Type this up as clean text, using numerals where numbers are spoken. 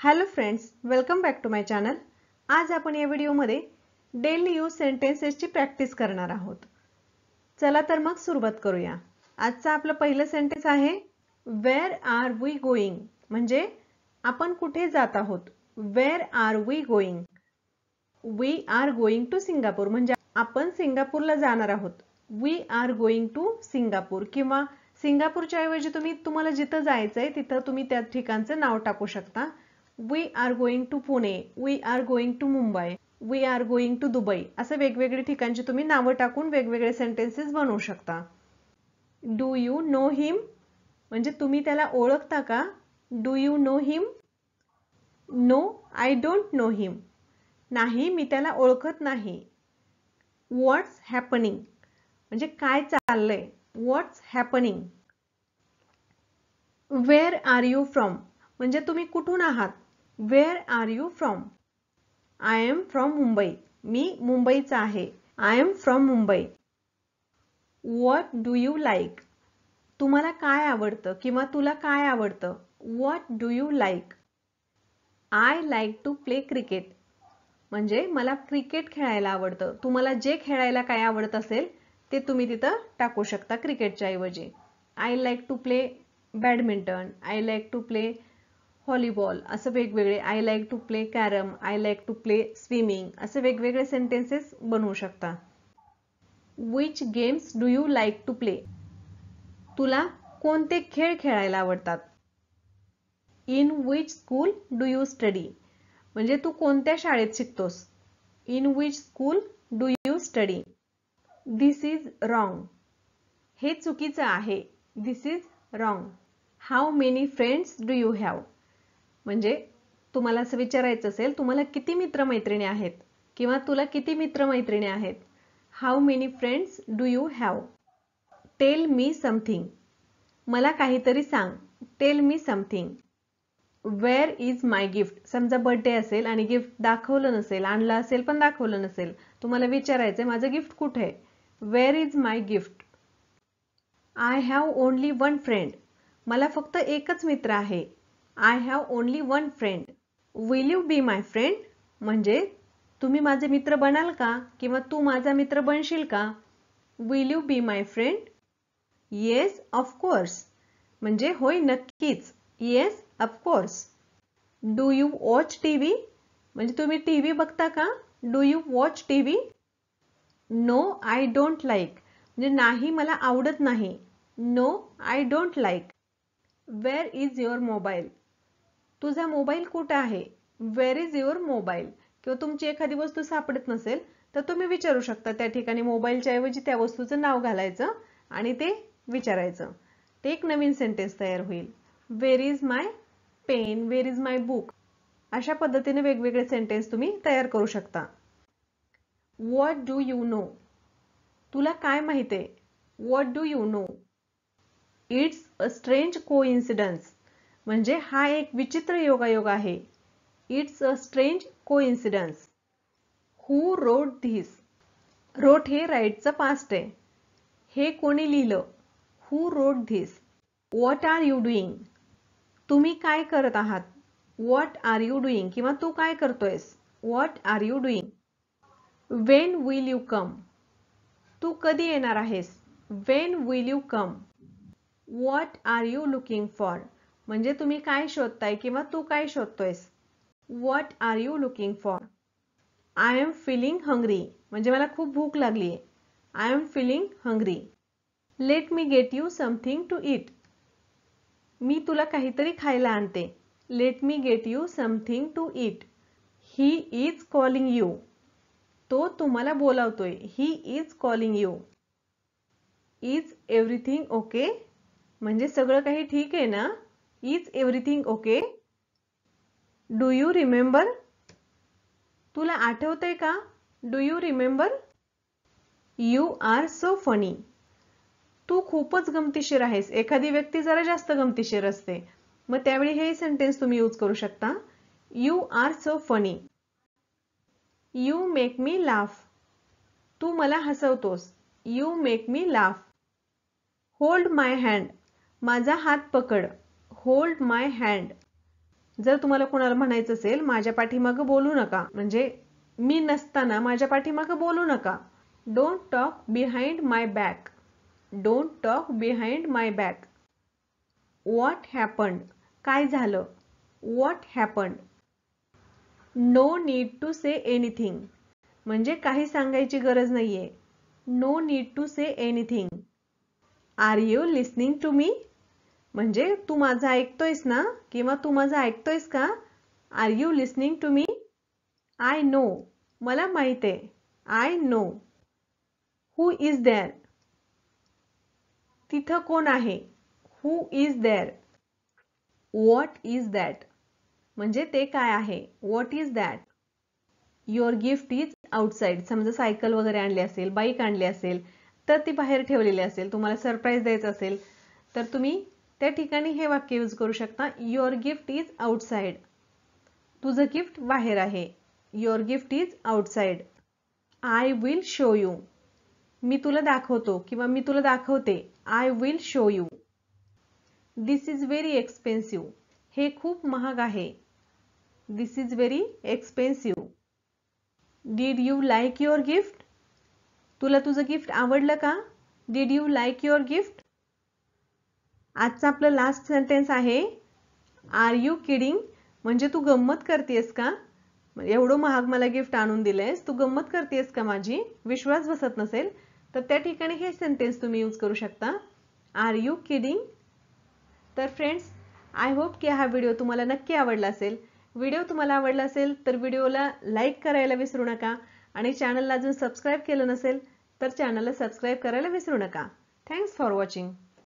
Hello friends, welcome back to my channel. आज आपण या व्हिडिओमध्ये डेली यूज सेंटेन्सेसची प्रॅक्टिस करणार आहोत। चला तर मग सुरुवात करूया। आजचा आपलं पहिलं सेंटेन्स आहे वेअर आर वी गोइंग, म्हणजे आपण कुठे जात आहोत। Where are we going? We are going to Singapore, म्हणजे आपण सिंगापूरला जाणार आहोत। We are going to Singapore, किंवा सिंगापूरच्या ऐवजी तुम्हाला जिथं जायचंय तिथं तुम्ही त्या ठिकाणचं नाव टाकू शकता। We are going to Pune, we are going to Mumbai, we are going to Dubai, असे वेगवेगळे ठिकाणची तुम्ही नावं टाकून वेगवेगळे सेंटेन्सेस बनवू शकता। डू यू नो हिम, म्हणजे तुम्ही त्याला ओळखता का? Do you know him? No, I don't know him, नाही मी त्याला ओळखत नाही। व्हॉट्स हॅपनिंग, म्हणजे काय चाललंय? What's happening? Where are you from, म्हणजे तुम्ही कुठून आहात? Where are you from? I am from Mumbai, मी मुंबईचा आहे। I am from Mumbai. What do you like, तुम्हाला काय आवडतं किंवा तुला काय आवडतं? What do you like? I like to play cricket, म्हणजे मला क्रिकेट खेळायला आवडतं। तुम्हाला जे खेळायला काय आवडत असेल ते तुम्ही तिथं टाकू शकता क्रिकेटच्या ऐवजी। I like to play badminton, I like to play volleyball, असं वेगवेगळे। I like to play carrom, I like to play swimming, असे वेगवेगळे सेंटेन्सेस बनवू शकता। Which games do you like to play, तुला कोणते खेळ खेळायला आवडतात? In which school do you study, म्हणजे तू कोणत्या शाळेत शिकतोस? In which school do you study? This is wrong, हे चुकीचं आहे। This is wrong. How many friends do you have, म्हणजे तुम्हाला असं विचारायचं असेल तुम्हाला किती मित्रमैत्रिणी आहेत किंवा तुला किती मित्रमैत्रिणी आहेत? How many friends do you have? Tell me something, मला काहीतरी सांग। Tell me something. Wear is my gift, समजा बर्थडे असेल आणि गिफ्ट दाखवलं नसेल, आणलं असेल पण दाखवलं नसेल, तुम्हाला विचारायचंय माझं गिफ्ट कुठे आहे? Where is my gift? I have only one friend, मला फक्त एकच मित्र आहे। I have only one friend. Will you be my friend, म्हणजे तुम्ही माझे मित्र बनाल का किंवा तू माझा मित्र बनशील का? Will you be my friend? Yes of course, म्हणजे होय नक्कीच। Yes of course. Do you watch TV, म्हणजे तुम्ही टीव्ही बघता का? Do you watch TV? No I don't like, म्हणजे नाही मला आवडत नाही। No I don't like. Where is your mobile, तुझा मोबाईल कुठे आहे? Where is your mobile? किंवा तुमची एखादी वस्तू सापडत नसेल तर तुम्ही विचारू शकता त्या ठिकाणी मोबाईलच्या ऐवजी त्या वस्तूचं नाव घालायचं आणि ते विचारायचं। ते एक नवीन सेंटेन्स तयार होईल। Where is my pen, where is my book, अशा पद्धतीने वेगवेगळे सेंटेन्स तुम्ही तयार करू शकता। व्हॉट डू यू नो, तुला काय माहिती आहे? What do you know? It's a strange coincidence, म्हणजे हा एक विचित्र योगायोग आहे। It's a strange coincidence. Who wrote this, wrote हे राईटचं पास्ट आहे। हे कोणी लिहिलं? Who wrote this? What are you doing, तुम्ही काय करत आहात? व्हॉट आर यू डुईंग, किंवा तू काय करतोयस? What are you doing? When will you come, तू कधी येणार आहेस? When will you come? What are you looking for, म्हणजे तुम्ही काय शोधताय किंवा तू काय शोधतोयस? What are you looking for? I am feeling hungry, म्हणजे मला खूप भूक लागली आहे। I am feeling hungry. Let me get you something to eat, मी तुला काहीतरी खायला आणते। Let me get you something to eat. He is calling you, तो तुम्हाला बोलावतोय। He is calling you. Is everything okay, म्हणजे सगळं काही ठीक आहे ना? Is everything okay? Do you remember, तुला आठवतंय का? Do you remember? You are so funny, तू खूपच गमतीशीर आहेस। एखादी व्यक्ती जरा जास्त गमतीशीर असते, मग त्यावेळी हे सेंटेन्स तुम्ही यूज करू शकता। You are so funny. You make me laugh, तू मला हसवतोस। You make me laugh. Hold my hand, माझा हात पकड। होल्ड माय हँड, जर तुम्हाला कोणाला म्हणायचं असेल माझ्या पाठीमागे बोलू नका, म्हणजे मी नसताना माझ्या पाठीमागे बोलू नका. Don't talk behind my back. Don't talk behind my back. What happened, काय झालं. What happened. No need to say anything, म्हणजे काही सांगायची गरज नाहीये. No need to say anything. Are you listening to me, म्हणजे तू माझं ऐकतोयस ना, किंवा तू माझं ऐकतोयस का. Are you listening to me. I know, मला माहित आहे. I know. Who is there, तिथं कोण आहे. Who is there. What is that, म्हणजे ते काय आहे. What is that. Your gift is outside, समजा सायकल वगैरे आणली असेल, बाईक आणली असेल, तर ती बाहेर ठेवलेली असेल, तुम्हाला सरप्राईज द्यायचं असेल, तर तुम्ही त्या ठिकाणी हे वाक्य यूज करू शकता. युअर गिफ्ट इज आउटसाइड, तुझं गिफ्ट बाहेर आहे. Your gift is outside. I will show you, मी तुला दाखवतो किंवा मी तुला दाखवते. I will show you. This is very expensive, हे खूप महाग आहे. This is very expensive. Did you like your gift, तुला तुझं गिफ्ट आवडलं का. Did you like your gift. आजचं आपलं लास्ट सेंटेन्स आहे. आर यू किडिंग, म्हणजे तू गंमत करतेस का. एवढं महाग मला गिफ्ट आणून दिलंयस, तू गंमत करतेस का माझी, विश्वास बसत नसेल तर त्या ठिकाणी हे सेंटेन्स तुम्ही यूज करू शकता. Are you kidding. तर फ्रेंड्स, आय होप की हा व्हिडिओ तुम्हाला नक्की आवडला असेल. व्हिडिओ तुम्हाला आवडला असेल तर व्हिडिओला लाईक करायला विसरू नका, आणि चॅनलला अजून सबस्क्राईब केलं नसेल तर चॅनलला सबस्क्राईब करायला विसरू नका. Thanks for watching.